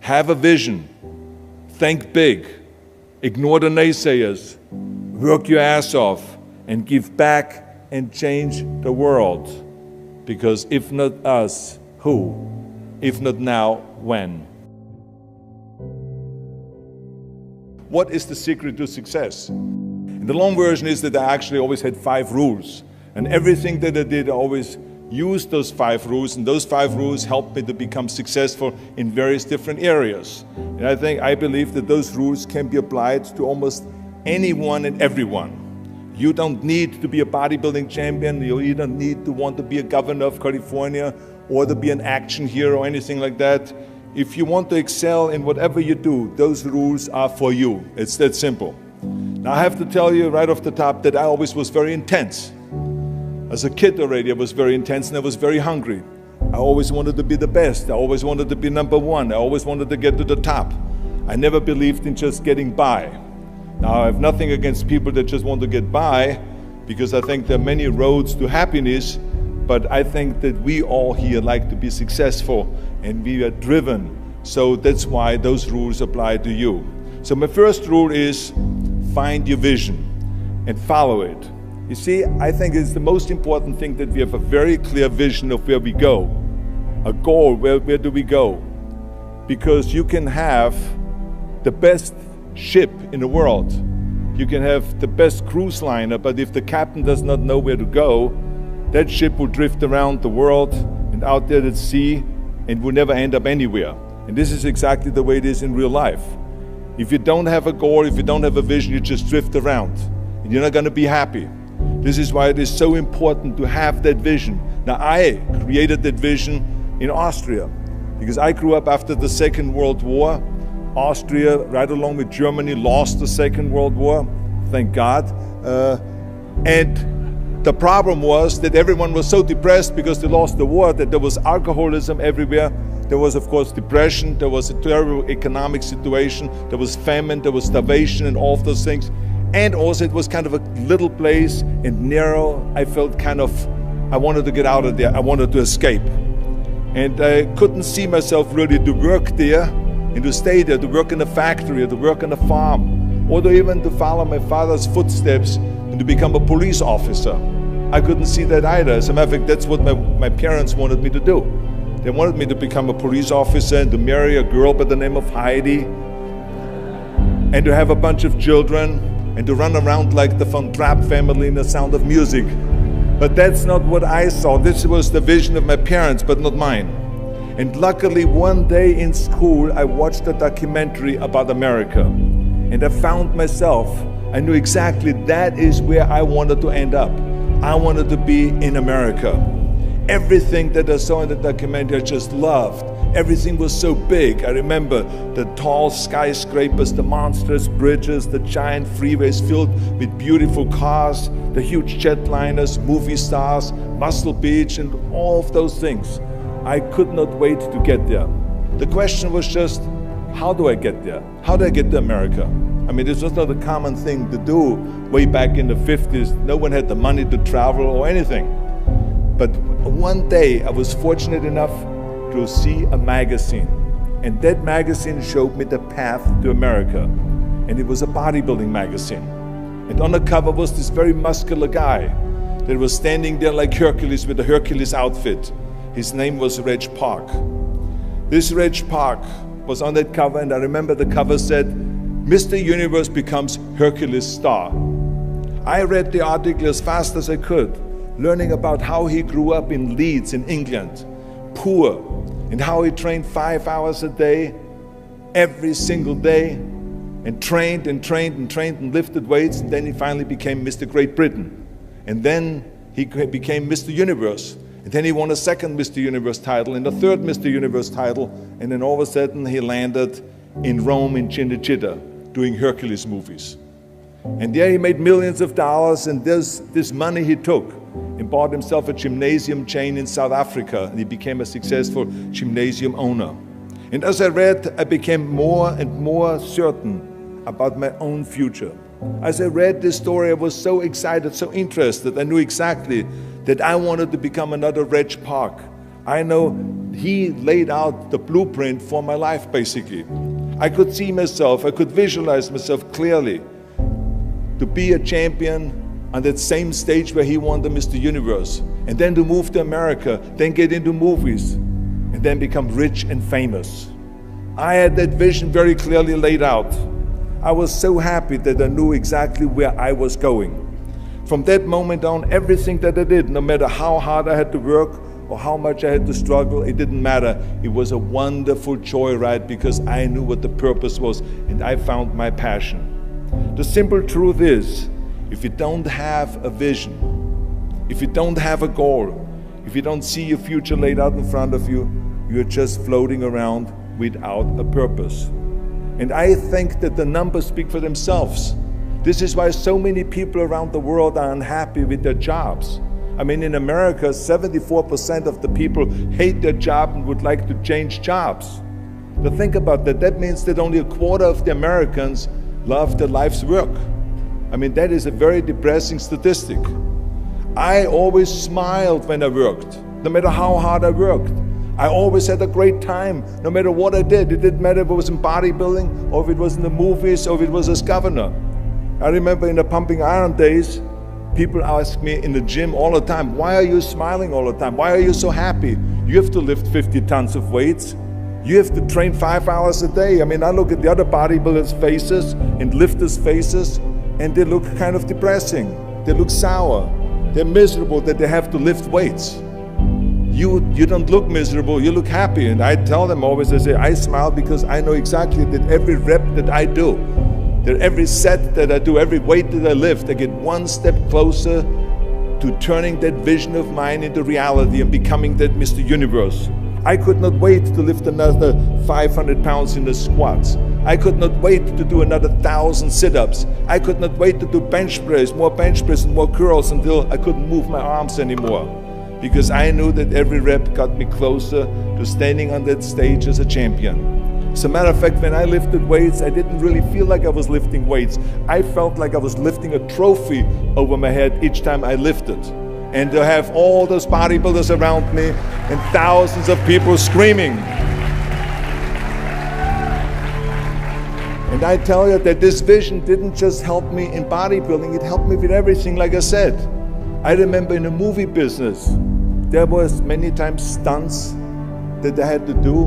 have a vision, think big, ignore the naysayers, work your ass off, and give back and change the world. Because if not us, who? If not now, when? What is the secret to success? And the long version is that I actually always had 5 rules. And everything that I did, I always used those 5 rules, and those 5 rules helped me to become successful in various different areas. And I believe that those rules can be applied to almost anyone and everyone. You don't need to be a bodybuilding champion, you don't need to want to be a governor of California or to be an action hero or anything like that. If you want to excel in whatever you do, those rules are for you. It's that simple. Now I have to tell you right off the top that I always was very intense. As a kid already, I was very intense and I was very hungry. I always wanted to be the best. I always wanted to be number one. I always wanted to get to the top. I never believed in just getting by. Now, I have nothing against people that just want to get by, because I think there are many roads to happiness, but I think that we all here like to be successful and we are driven. So that's why those rules apply to you. So my first rule is find your vision and follow it. You see, I think it's the most important thing that we have a very clear vision of where we go. A goal, where do we go? Because you can have the best ship in the world. You can have the best cruise liner, but if the captain does not know where to go, that ship will drift around the world and out there at sea and will never end up anywhere. And this is exactly the way it is in real life. If you don't have a goal, if you don't have a vision, you just drift around and you're not going to be happy. This is why it is so important to have that vision. Now, I created that vision in Austria because I grew up after the Second World War. Austria, right along with Germany, lost the Second World War, thank God. And the problem was that everyone was so depressed because they lost the war that there was alcoholism everywhere. There was, of course, depression. There was a terrible economic situation. There was famine. There was starvation and all of those things. And also it was kind of a little place and narrow. I felt kind of, I wanted to get out of there. I wanted to escape. And I couldn't see myself really to work there and to stay there, to work in a factory or to work on a farm, or to even to follow my father's footsteps and to become a police officer. I couldn't see that either. As a matter of fact, that's what my parents wanted me to do. They wanted me to become a police officer and to marry a girl by the name of Heidi and to have a bunch of children and to run around like the Von Trapp family in The Sound of Music. But that's not what I saw. This was the vision of my parents, but not mine. And luckily, one day in school, I watched a documentary about America. And I found myself, I knew exactly that is where I wanted to end up. I wanted to be in America. Everything that I saw in the documentary, I just loved. Everything was so big. I remember the tall skyscrapers, the monstrous bridges, the giant freeways filled with beautiful cars, the huge jetliners, movie stars, Muscle Beach, and all of those things. I could not wait to get there. The question was just, how do I get there? How do I get to America? I mean, this was not a common thing to do way back in the 50s. No one had the money to travel or anything. But one day I was fortunate enough to see a magazine. And that magazine showed me the path to America. And it was a bodybuilding magazine. And on the cover was this very muscular guy that was standing there like Hercules with a Hercules outfit. His name was Reg Park. This Reg Park was on that cover, and I remember the cover said, Mr. Universe becomes Hercules star. I read the article as fast as I could, learning about how he grew up in Leeds in England, poor, and how he trained 5 hours a day, every single day, and trained and trained and trained and lifted weights, and then he finally became Mr. Great Britain. And then he became Mr. Universe. And then he won a second Mr. Universe title and a third Mr. Universe title, and then all of a sudden he landed in Rome in Cinecittà doing Hercules movies. And there he made millions of dollars, and this money he took and bought himself a gymnasium chain in South Africa, and he became a successful gymnasium owner. And as I read, I became more and more certain about my own future. As I read this story, I was so excited, so interested. I knew exactly that I wanted to become another Reg Park. I know he laid out the blueprint for my life, basically. I could see myself, I could visualize myself clearly to be a champion on that same stage where he won the Mr. Universe, and then to move to America, then get into movies, and then become rich and famous. I had that vision very clearly laid out. I was so happy that I knew exactly where I was going. From that moment on, everything that I did, no matter how hard I had to work or how much I had to struggle, it didn't matter. It was a wonderful joyride because I knew what the purpose was and I found my passion. The simple truth is, if you don't have a vision, if you don't have a goal, if you don't see your future laid out in front of you, you're just floating around without a purpose. And I think that the numbers speak for themselves. This is why so many people around the world are unhappy with their jobs. I mean, in America, 74% of the people hate their job and would like to change jobs. But think about that. That means that only a quarter of the Americans love their life's work. I mean, that is a very depressing statistic. I always smiled when I worked, no matter how hard I worked. I always had a great time, no matter what I did. It didn't matter if it was in bodybuilding, or if it was in the movies, or if it was as governor. I remember in the pumping iron days, people ask me in the gym all the time, why are you smiling all the time? Why are you so happy? You have to lift 50 tons of weights. You have to train 5 hours a day. I mean, I look at the other bodybuilders' faces and lifters' faces, and they look kind of depressing. They look sour. They're miserable that they have to lift weights. You don't look miserable, you look happy. And I tell them always, I say, I smile because I know exactly that every rep that I do, that every set that I do, every weight that I lift, I get one step closer to turning that vision of mine into reality and becoming that Mr. Universe. I could not wait to lift another 500 pounds in the squats. I could not wait to do another 1,000 sit-ups. I could not wait to do bench press, more bench press and more curls until I couldn't move my arms anymore. Because I knew that every rep got me closer to standing on that stage as a champion. As a matter of fact, when I lifted weights, I didn't really feel like I was lifting weights. I felt like I was lifting a trophy over my head each time I lifted. And to have all those bodybuilders around me and thousands of people screaming. And I tell you that this vision didn't just help me in bodybuilding, it helped me with everything, like I said. I remember in the movie business, there was many times stunts that I had to do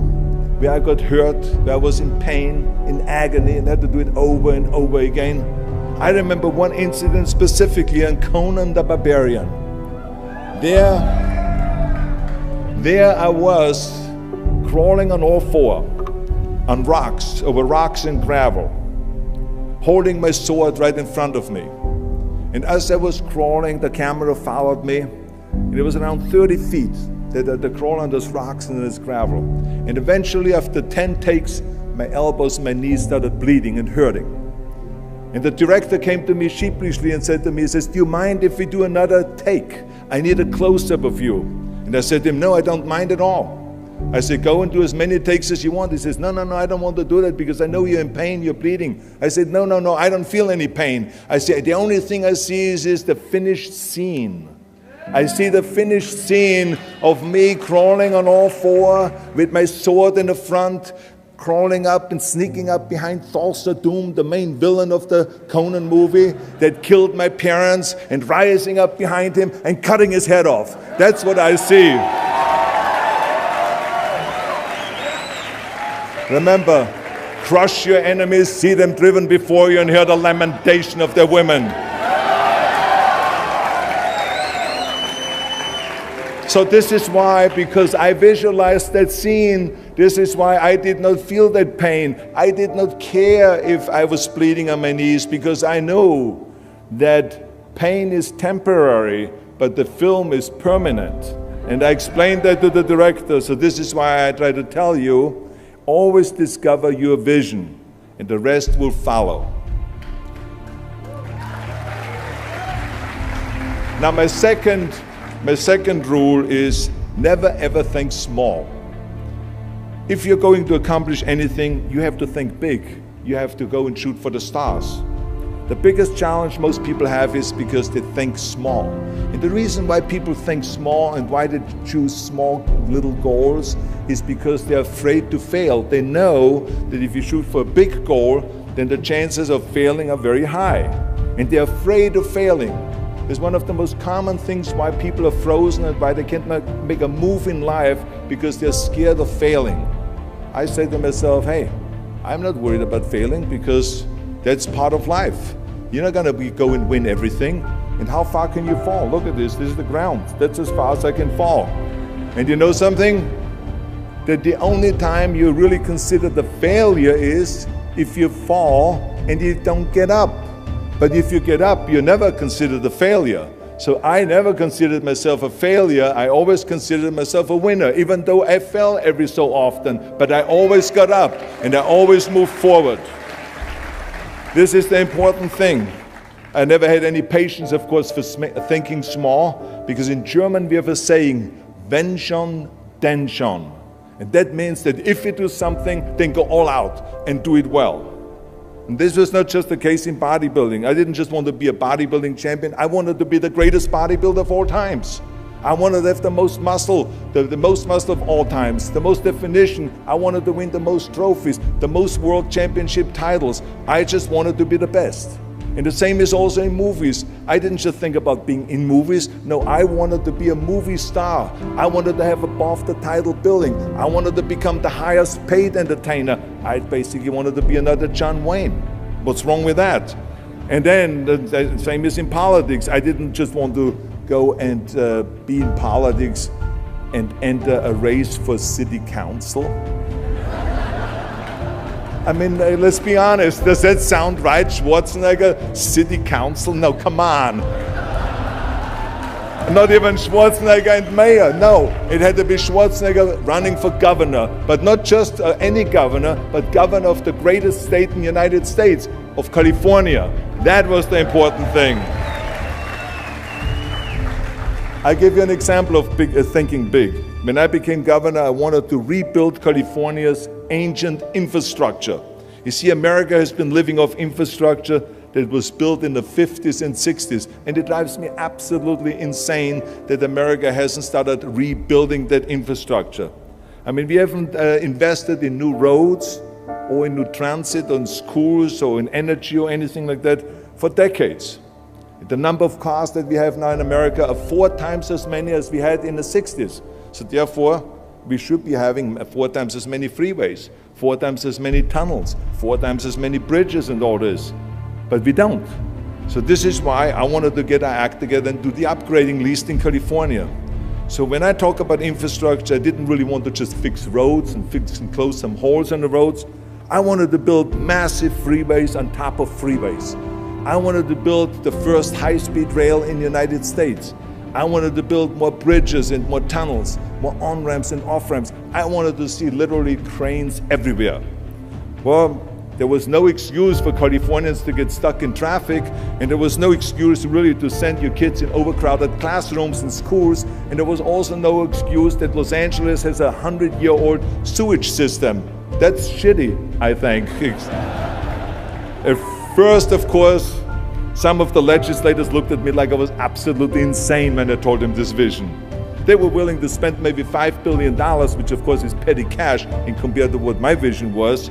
where I got hurt, where I was in pain, in agony, and had to do it over and over again. I remember one incident specifically on Conan the Barbarian. There I was crawling on all four, on rocks, over rocks and gravel, holding my sword right in front of me. And as I was crawling, the camera followed me, and it was around 30 feet that I crawl on those rocks and this gravel. And eventually, after 10 takes, my elbows and my knees started bleeding and hurting. And the director came to me sheepishly and said to me, he says, do you mind if we do another take? I need a close-up of you. And I said to him, no, I don't mind at all. I said, go and do as many takes as you want. He says, no, I don't want to do that because I know you're in pain, you're bleeding. I said, no, I don't feel any pain. I said, the only thing I see is the finished scene. I see the finished scene of me crawling on all four with my sword in the front, crawling up and sneaking up behind Thulsa Doom, the main villain of the Conan movie that killed my parents, and rising up behind him and cutting his head off. That's what I see. Remember, crush your enemies, see them driven before you, and hear the lamentation of their women. So this is why, because I visualized that scene, this is why I did not feel that pain. I did not care if I was bleeding on my knees, because I know that pain is temporary, but the film is permanent. And I explained that to the director, so this is why I try to tell you, always discover your vision, and the rest will follow. Now my second rule is never ever think small. If you're going to accomplish anything, you have to think big. You have to go and shoot for the stars. The biggest challenge most people have is because they think small. And the reason why people think small and why they choose small little goals is because they're afraid to fail. They know that if you shoot for a big goal, then the chances of failing are very high. And they're afraid of failing. It's one of the most common things why people are frozen and why they can't make a move in life, because they're scared of failing. I say to myself, hey, I'm not worried about failing because that's part of life. You're not going to go and win everything. And how far can you fall? Look at this. This is the ground. That's as far as I can fall. And you know something? That the only time you really consider the failure is if you fall and you don't get up. But if you get up, you never consider the failure. So I never considered myself a failure. I always considered myself a winner, even though I fell every so often. But I always got up and I always moved forward. This is the important thing. I never had any patience, of course, for thinking small, because in German we have a saying, wenn schon, denn schon. And that means that if you do something, then go all out and do it well. And this was not just the case in bodybuilding. I didn't just want to be a bodybuilding champion. I wanted to be the greatest bodybuilder of all times. I wanted to have the most muscle, the most muscle of all times, the most definition. I wanted to win the most trophies, the most world championship titles. I just wanted to be the best. And the same is also in movies. I didn't just think about being in movies. No, I wanted to be a movie star. I wanted to have above the title billing. I wanted to become the highest paid entertainer. I basically wanted to be another John Wayne. What's wrong with that? And then the same is in politics. I didn't just want to go and be in politics and enter a race for city council. I mean, let's be honest, does that sound right, Schwarzenegger? City council? No, come on. Not even Schwarzenegger and mayor, no. It had to be Schwarzenegger running for governor, but not just any governor, but governor of the greatest state in the United States, of California. That was the important thing. I'll give you an example of thinking big. When I became governor, I wanted to rebuild California's ancient infrastructure. You see, America has been living off infrastructure that was built in the 50s and 60s, and it drives me absolutely insane that America hasn't started rebuilding that infrastructure. I mean, we haven't invested in new roads or in new transit, or in schools, or in energy, or anything like that for decades. The number of cars that we have now in America are 4 times as many as we had in the 60s. So therefore, we should be having 4 times as many freeways, 4 times as many tunnels, 4 times as many bridges and all this. But we don't. So this is why I wanted to get our act together and do the upgrading, least in California. So when I talk about infrastructure, I didn't really want to just fix roads and fix and close some holes on the roads. I wanted to build massive freeways on top of freeways. I wanted to build the first high-speed rail in the United States. I wanted to build more bridges and more tunnels, more on-ramps and off-ramps. I wanted to see literally cranes everywhere. Well, there was no excuse for Californians to get stuck in traffic, and there was no excuse really to send your kids in overcrowded classrooms and schools, and there was also no excuse that Los Angeles has a 100-year-old sewage system. That's shitty, I think. At first, of course, some of the legislators looked at me like I was absolutely insane when I told them this vision. They were willing to spend maybe $5 billion, which of course is petty cash in compared to what my vision was.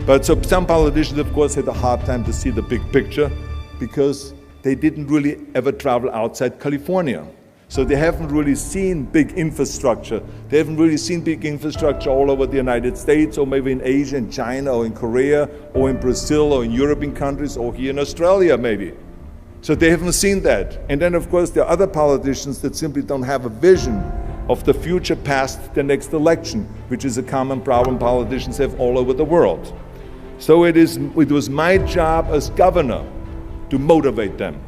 But so some politicians, of course, had a hard time to see the big picture because they didn't really ever travel outside California. So they haven't really seen big infrastructure. They haven't really seen big infrastructure all over the United States, or maybe in Asia, in China, or in Korea, or in Brazil, or in European countries, or here in Australia maybe. So they haven't seen that. And then, of course, there are other politicians that simply don't have a vision of the future past the next election, which is a common problem politicians have all over the world. So it was my job as governor to motivate them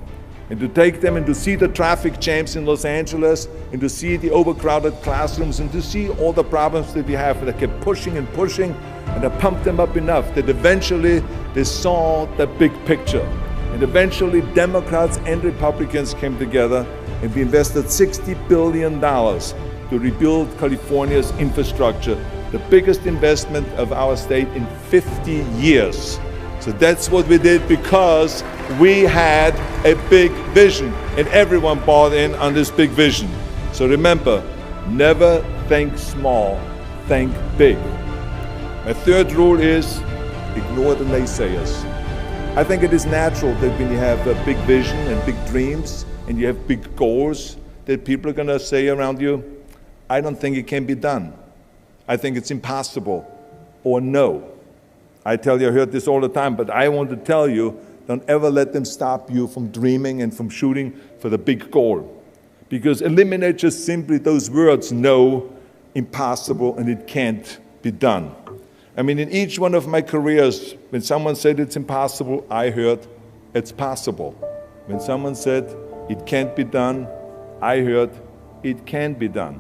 and to take them and to see the traffic jams in Los Angeles and to see the overcrowded classrooms and to see all the problems that we have. And I kept pushing and pushing, and I pumped them up enough that eventually they saw the big picture. And eventually Democrats and Republicans came together, and we invested $60 billion to rebuild California's infrastructure, the biggest investment of our state in 50 years. So that's what we did, because we had a big vision and everyone bought in on this big vision. So remember, never think small, think big. My third rule is ignore the naysayers. I think it is natural that when you have a big vision and big dreams and you have big goals, that people are going to say around you, I don't think it can be done. I think it's impossible, or no. I tell you, I heard this all the time, but I want to tell you, don't ever let them stop you from dreaming and from shooting for the big goal. Because eliminate just simply those words, no, impossible, and it can't be done. I mean, in each one of my careers, when someone said it's impossible, I heard it's possible. When someone said it can't be done, I heard it can be done.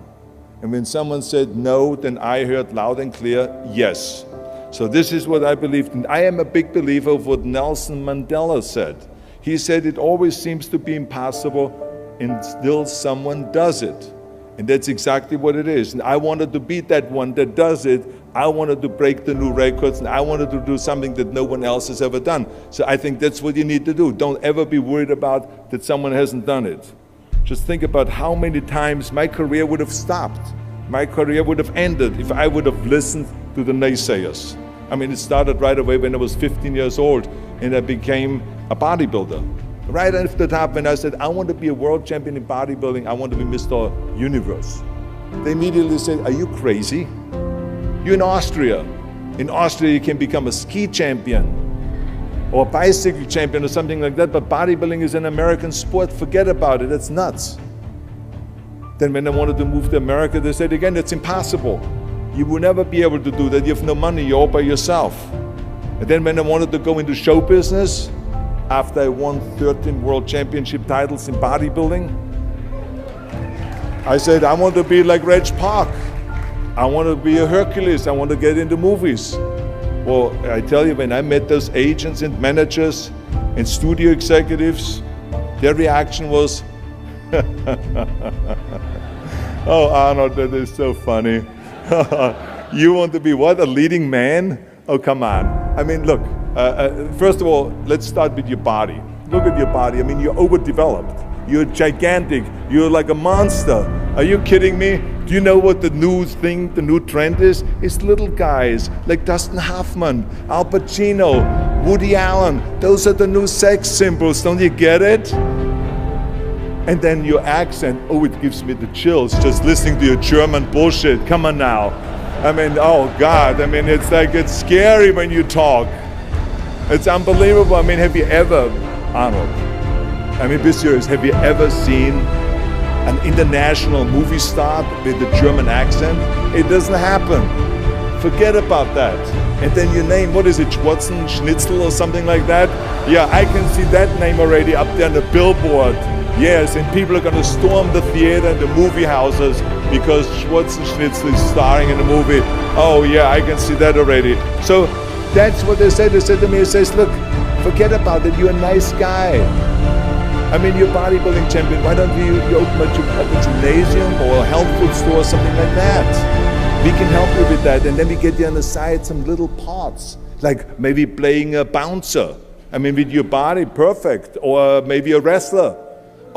And when someone said no, then I heard loud and clear, yes. So this is what I believed in. I am a big believer of what Nelson Mandela said. He said it always seems to be impossible and still someone does it. And that's exactly what it is. And I wanted to be that one that does it. I wanted to break the new records, and I wanted to do something that no one else has ever done. So I think that's what you need to do. Don't ever be worried about that someone hasn't done it. Just think about how many times my career would have stopped. My career would have ended if I would have listened to the naysayers. I mean, it started right away when I was 15 years old and I became a bodybuilder. Right after the top, when I said, I want to be a world champion in bodybuilding, I want to be Mr. Universe. They immediately said, are you crazy? You're in Austria. In Austria, you can become a ski champion or a bicycle champion or something like that, but bodybuilding is an American sport. Forget about it, that's nuts. Then when I wanted to move to America, they said again, it's impossible. You will never be able to do that. You have no money, you're all by yourself. And then when I wanted to go into show business, after I won 13 world championship titles in bodybuilding, I said, I want to be like Reg Park. I want to be a Hercules. I want to get into movies. Well, I tell you, when I met those agents and managers and studio executives, their reaction was, oh, Arnold, that is so funny. You want to be what, a leading man? Oh, come on. I mean, look, first of all, let's start with your body. Look at your body. I mean, you're overdeveloped. You're gigantic. You're like a monster. Are you kidding me? Do you know what the new thing, the new trend is? It's little guys like Dustin Hoffman, Al Pacino, Woody Allen. Those are the new sex symbols. Don't you get it? And then your accent, oh, it gives me the chills just listening to your German bullshit. Come on now. I mean, oh God, I mean, it's like, it's scary when you talk. It's unbelievable. I mean, have you ever, Arnold, I mean, be serious, have you ever seen an international movie star with a German accent? It doesn't happen. Forget about that. And then your name, what is it, Schwarzen, Schnitzel or something like that? Yeah, I can see that name already up there on the billboard. Yes, and people are going to storm the theater and the movie houses because Schwarzen Schnitzel is starring in the movie. Oh yeah, I can see that already. So that's what they said. They said to me, it says, look, forget about it, you're a nice guy. I mean, you're a bodybuilding champion, why don't you open a gymnasium or a health food store or something like that? We can help you with that, and then we get you on the side some little parts, like maybe playing a bouncer. I mean, with your body, perfect, or maybe a wrestler.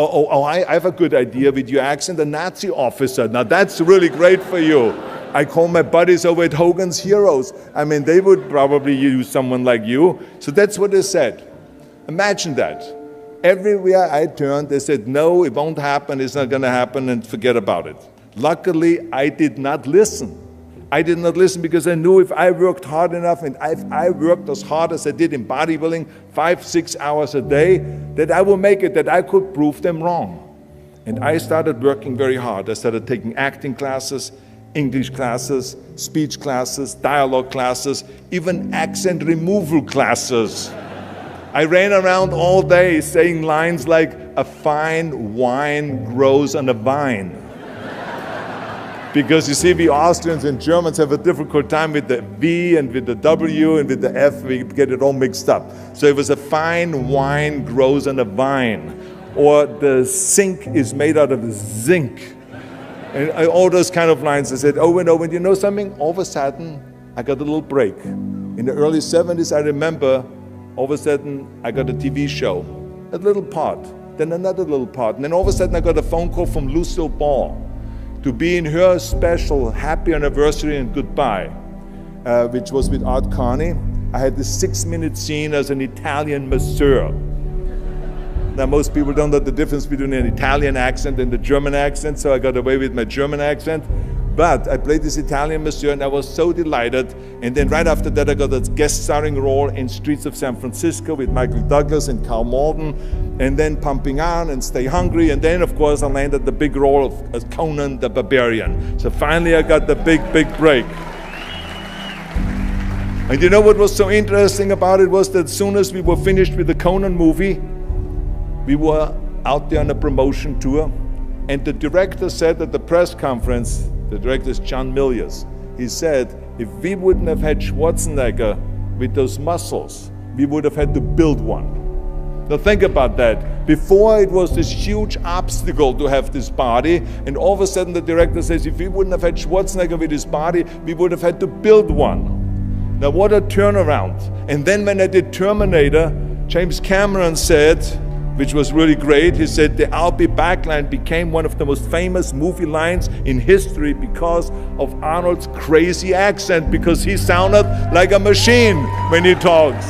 Oh, I have a good idea with your accent, a Nazi officer. Now that's really great for you. I call my buddies over at Hogan's Heroes. I mean, they would probably use someone like you. So that's what they said. Imagine that. Everywhere I turned, they said, no, it won't happen, it's not going to happen, and forget about it. Luckily, I did not listen. I did not listen because I knew if I worked hard enough and if I worked as hard as I did in bodybuilding, 5-6 hours a day, that I will make it, that I could prove them wrong. And I started working very hard. I started taking acting classes, English classes, speech classes, dialogue classes, even accent removal classes. I ran around all day saying lines like, a fine wine grows on a vine. Because you see, we Austrians and Germans have a difficult time with the V and with the W and with the F, we get it all mixed up. So it was a fine wine grows on a vine, or the sink is made out of zinc. And all those kind of lines. I said over and over, and you know something? All of a sudden, I got a little break. In the early 70s, I remember All of a sudden, I got a TV show, a little part, then another little part. And then all of a sudden, I got a phone call from Lucille Ball to be in her special happy anniversary and goodbye, which was with Art Carney. I had this 6-minute scene as an Italian masseur. Now, most people don't know the difference between an Italian accent and the German accent, so I got away with my German accent. But I played this Italian masseur, and I was so delighted. And then right after that, I got a guest starring role in Streets of San Francisco with Michael Douglas and Carl Malden, and then Pumping On and Stay Hungry. And then, of course, I landed the big role of Conan the Barbarian. So finally, I got the big break. And you know what was so interesting about it was that as soon as we were finished with the Conan movie, we were out there on a promotion tour, and the director said at the press conference, the director is John Milius, he said, if we wouldn't have had Schwarzenegger with those muscles, we would have had to build one. Now think about that. Before it was this huge obstacle to have this body, and all of a sudden the director says, if we wouldn't have had Schwarzenegger with his body, we would have had to build one. Now what a turnaround. And then when I did Terminator, James Cameron said, which was really great, he said the "I'll be back" line became one of the most famous movie lines in history because of Arnold's crazy accent, because he sounded like a machine when he talks.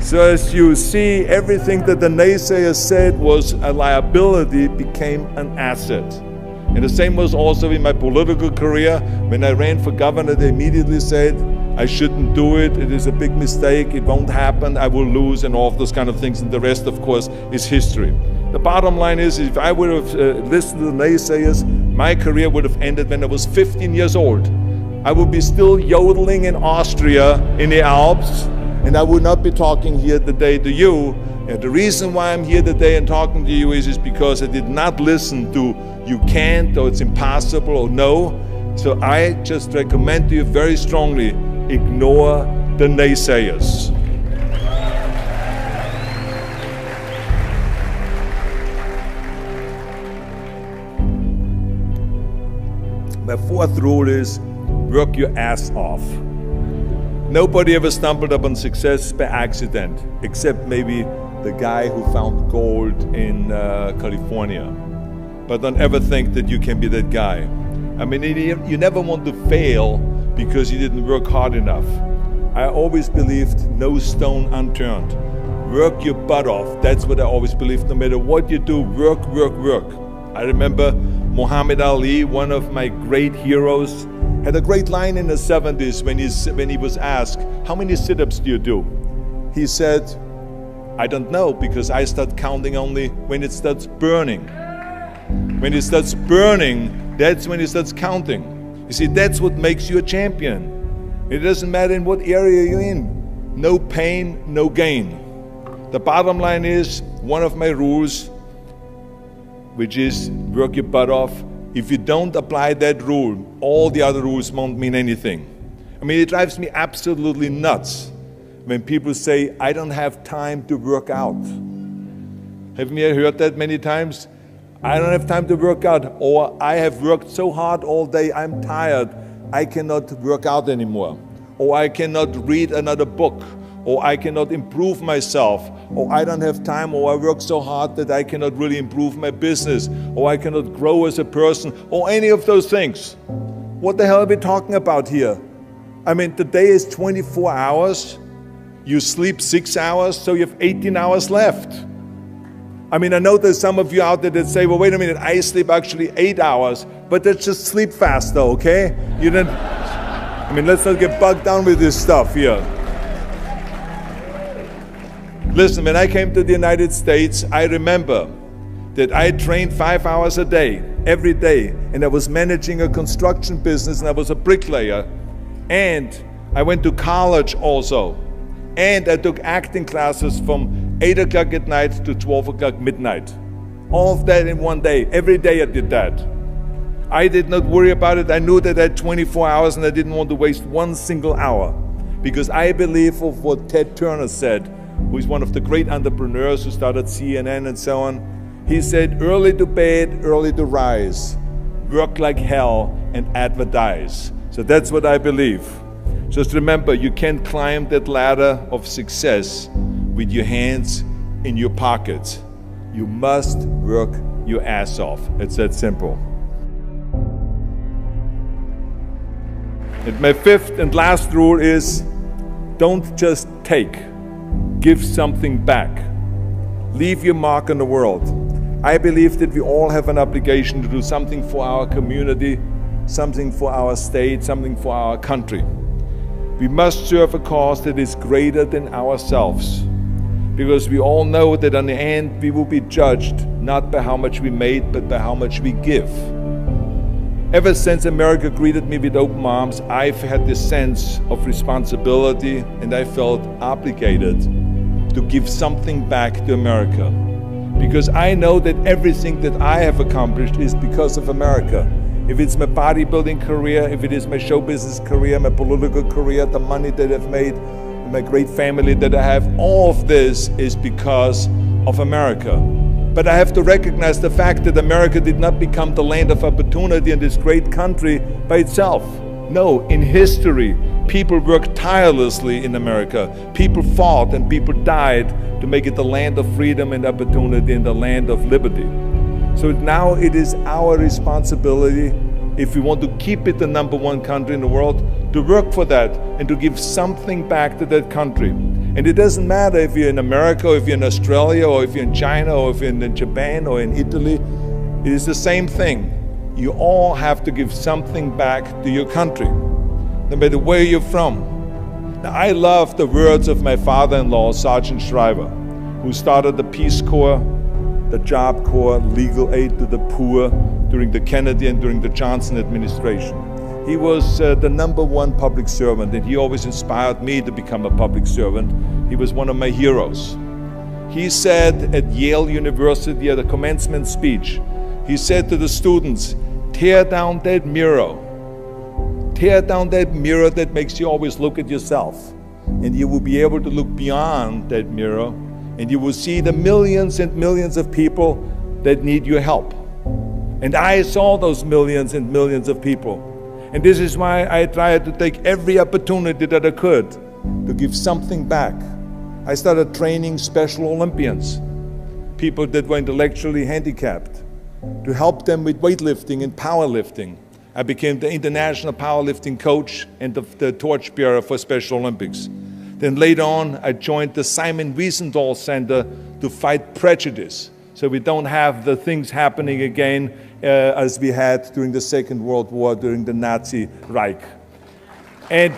So as you see, everything that the naysayers said was a liability became an asset. And the same was also in my political career. When I ran for governor, they immediately said, I shouldn't do it, it is a big mistake, it won't happen, I will lose, and all of those kind of things. And the rest, of course, is history. The bottom line is, if I would have listened to the naysayers, my career would have ended when I was 15 years old. I would be still yodeling in Austria, in the Alps, and I would not be talking here today to you. And the reason why I'm here today and talking to you is because I did not listen to you can't, or it's impossible, or no. So I just recommend to you very strongly, ignore the naysayers. My fourth rule is work your ass off. Nobody ever stumbled upon success by accident, except maybe the guy who found gold in California. But don't ever think that you can be that guy. I mean, you never want to fail because you didn't work hard enough. I always believed no stone unturned. Work your butt off. That's what I always believed. No matter what you do, work, work, work. I remember Muhammad Ali, one of my great heroes, had a great line in the 70s when he was asked, how many sit-ups do you do? He said, I don't know, because I start counting only when it starts burning. When it starts burning, that's when it starts counting. You see, that's what makes you a champion. It doesn't matter in what area you're in. No pain, no gain. The bottom line is, one of my rules, which is work your butt off. If you don't apply that rule, all the other rules won't mean anything. I mean, it drives me absolutely nuts when people say, I don't have time to work out. Haven't you heard that many times? I don't have time to work out, or I have worked so hard all day, I'm tired, I cannot work out anymore. Or I cannot read another book, or I cannot improve myself, or I don't have time, or I work so hard that I cannot really improve my business, or I cannot grow as a person, or any of those things. What the hell are we talking about here? I mean, today is 24 hours, you sleep 6 hours, so you have 18 hours left. I mean, I know there's some of you out there that say, well, wait a minute, I sleep actually 8 hours, but that's just sleep faster, okay? You didn't, I mean, let's not get bogged down with this stuff here. Listen, when I came to the United States, I remember that I trained 5 hours a day, every day, and I was managing a construction business, and I was a bricklayer, and I went to college also, and I took acting classes from 8 o'clock at night to 12 o'clock midnight. All of that in one day. Every day I did that. I did not worry about it. I knew that I had 24 hours and I didn't want to waste one single hour. Because I believe of what Ted Turner said, who is one of the great entrepreneurs who started CNN and so on. He said, early to bed, early to rise. Work like hell and advertise. So that's what I believe. Just remember, you can't climb that ladder of success with your hands in your pockets. You must work your ass off. It's that simple. And my fifth and last rule is, don't just take, give something back. Leave your mark on the world. I believe that we all have an obligation to do something for our community, something for our state, something for our country. We must serve a cause that is greater than ourselves, because we all know that in the end we will be judged not by how much we made, but by how much we give. Ever since America greeted me with open arms, I've had this sense of responsibility, and I felt obligated to give something back to America. Because I know that everything that I have accomplished is because of America. If it's my bodybuilding career, if it is my show business career, my political career, the money that I've made, my great family that I have, all of this is because of America. But I have to recognize the fact that America did not become the land of opportunity in this great country by itself. No, in history, people worked tirelessly in America. People fought and people died to make it the land of freedom and opportunity and the land of liberty. So now it is our responsibility, if we want to keep it the #1 country in the world, to work for that and to give something back to that country. And it doesn't matter if you're in America, or if you're in Australia, or if you're in China, or if you're in Japan, or in Italy. It is the same thing. You all have to give something back to your country, no matter where you're from. Now, I love the words of my father-in-law, Sergeant Shriver, who started the Peace Corps, the Job Corps, legal aid to the poor during the Kennedy and during the Johnson administration. He was the #1 public servant, and he always inspired me to become a public servant. He was one of my heroes. He said at Yale University at a commencement speech, he said to the students, tear down that mirror. Tear down that mirror that makes you always look at yourself. And you will be able to look beyond that mirror, and you will see the millions and millions of people that need your help. And I saw those millions and millions of people. And this is why I tried to take every opportunity that I could to give something back. I started training Special Olympians, people that were intellectually handicapped, to help them with weightlifting and powerlifting. I became the international powerlifting coach and the torchbearer for Special Olympics. Then later on, I joined the Simon Wiesenthal Center to fight prejudice, so we don't have the things happening again as we had during the Second World War, during the Nazi Reich. And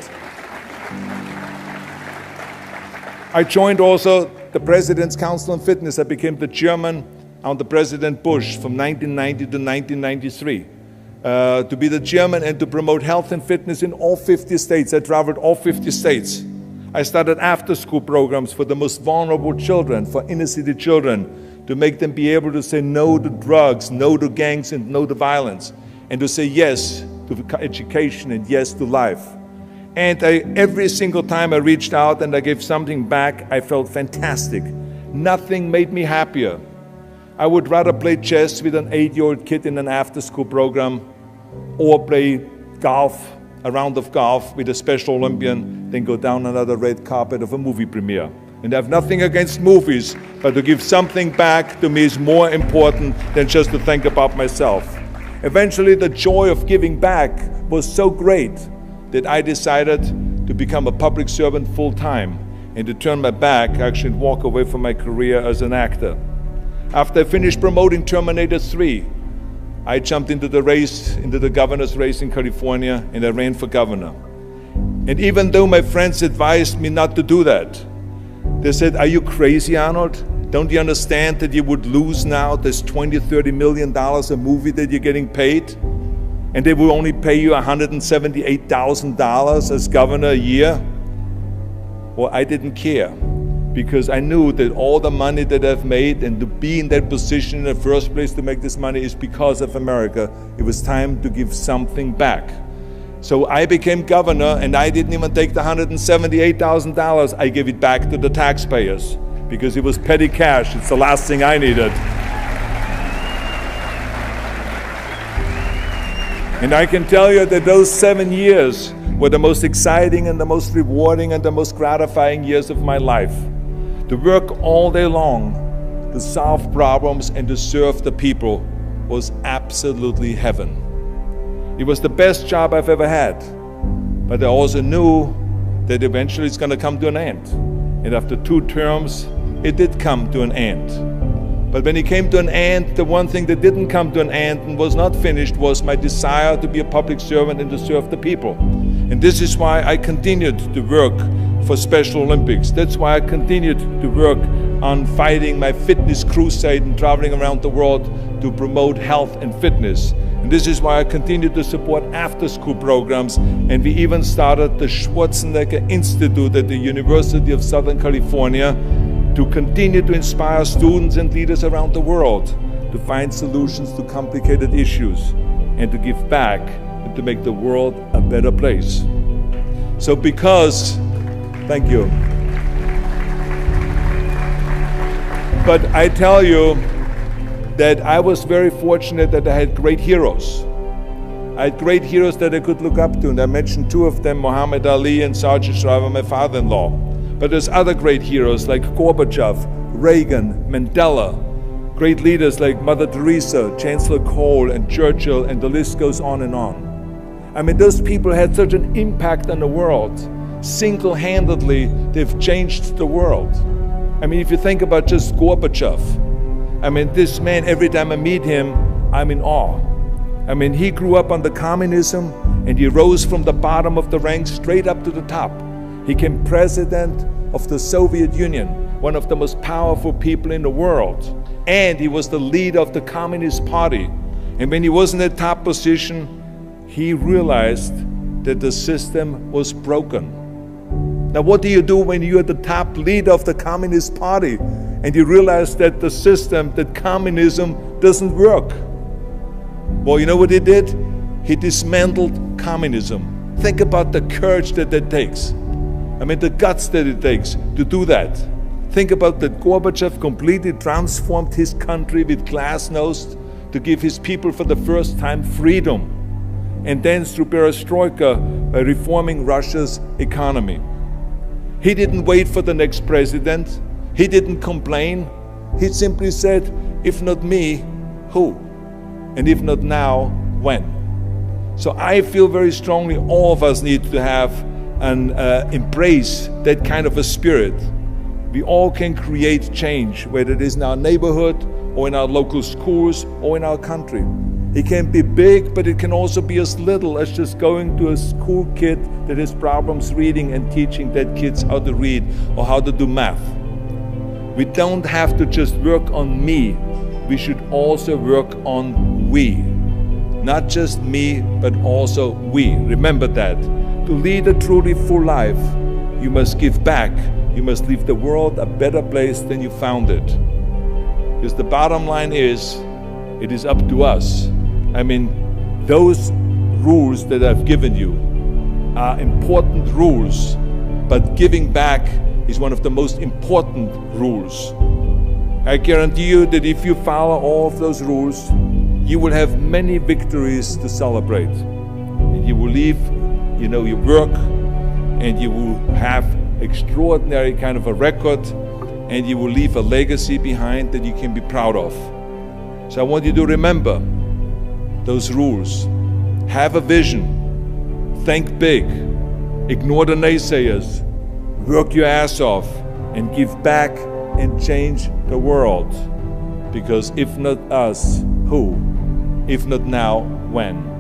I joined also the President's Council on Fitness. I became the chairman under President Bush from 1990 to 1993. To be the chairman and to promote health and fitness in all 50 states. I traveled all 50 states. I started after-school programs for the most vulnerable children, for inner-city children, to make them be able to say no to drugs, no to gangs, and no to violence, and to say yes to education and yes to life. And every single time I reached out and I gave something back, I felt fantastic. Nothing made me happier. I would rather play chess with an 8-year-old kid in an after-school program, or play golf, a round of golf with a Special Olympian, than go down another red carpet of a movie premiere. And I have nothing against movies, but to give something back to me is more important than just to think about myself. Eventually, the joy of giving back was so great that I decided to become a public servant full-time and to turn my back, actually, and walk away from my career as an actor. After I finished promoting Terminator 3, I jumped into the race, into the governor's race in California, and I ran for governor. And even though my friends advised me not to do that, they said, "Are you crazy, Arnold? Don't you understand that you would lose now this $20, $30 million a movie that you're getting paid? And they will only pay you $178,000 as governor a year?" Well, I didn't care, because I knew that all the money that I've made and to be in that position in the first place to make this money is because of America. It was time to give something back. So I became governor, and I didn't even take the $178,000. I gave it back to the taxpayers because it was petty cash. It's the last thing I needed. And I can tell you that those 7 years were the most exciting and the most rewarding and the most gratifying years of my life. To work all day long, to solve problems and to serve the people was absolutely heaven. It was the best job I've ever had, but I also knew that eventually it's going to come to an end. And after 2 terms, it did come to an end. But when it came to an end, the one thing that didn't come to an end and was not finished was my desire to be a public servant and to serve the people. And this is why I continued to work for Special Olympics. That's why I continued to work on fighting my fitness crusade and traveling around the world to promote health and fitness. And this is why I continue to support after-school programs, and we even started the Schwarzenegger Institute at the University of Southern California to continue to inspire students and leaders around the world to find solutions to complicated issues and to give back and to make the world a better place. So thank you. But I tell you, that I was very fortunate that I had great heroes. I had great heroes that I could look up to, and I mentioned 2 of them, Muhammad Ali and Sergeant Shriver, my father-in-law. But there's other great heroes like Gorbachev, Reagan, Mandela, great leaders like Mother Teresa, Chancellor Kohl, and Churchill, and the list goes on and on. I mean, those people had such an impact on the world. Single-handedly, they've changed the world. I mean, if you think about just Gorbachev, I mean, this man, every time I meet him, I'm in awe. I mean, he grew up under communism and he rose from the bottom of the ranks straight up to the top. He became president of the Soviet Union, one of the most powerful people in the world. And he was the leader of the Communist Party. And when he was in the top position, he realized that the system was broken. Now, what do you do when you're the top leader of the Communist Party and you realize that the system, that communism doesn't work? Well, you know what he did? He dismantled communism. Think about the courage that takes. I mean, the guts that it takes to do that. Think about that Gorbachev completely transformed his country with glasnost to give his people for the first time freedom. And then through perestroika, by reforming Russia's economy. He didn't wait for the next president. He didn't complain. He simply said, if not me, who? And if not now, when? So I feel very strongly all of us need to have and embrace that kind of a spirit. We all can create change, whether it is in our neighborhood or in our local schools or in our country. It can be big, but it can also be as little as just going to a school kid that has problems reading and teaching that kids how to read or how to do math. We don't have to just work on me. We should also work on we. Not just me, but also we. Remember that. To lead a truly full life, you must give back. You must leave the world a better place than you found it. Because the bottom line is, it is up to us. I mean, those rules that I've given you are important rules, but giving back is one of the most important rules. I guarantee you that if you follow all of those rules, you will have many victories to celebrate. And you will leave, your work, and you will have extraordinary kind of a record, and you will leave a legacy behind that you can be proud of. So I want you to remember those rules. Have a vision. Think big. Ignore the naysayers. Work your ass off and give back and change the world. Because if not us, who? If not now, when?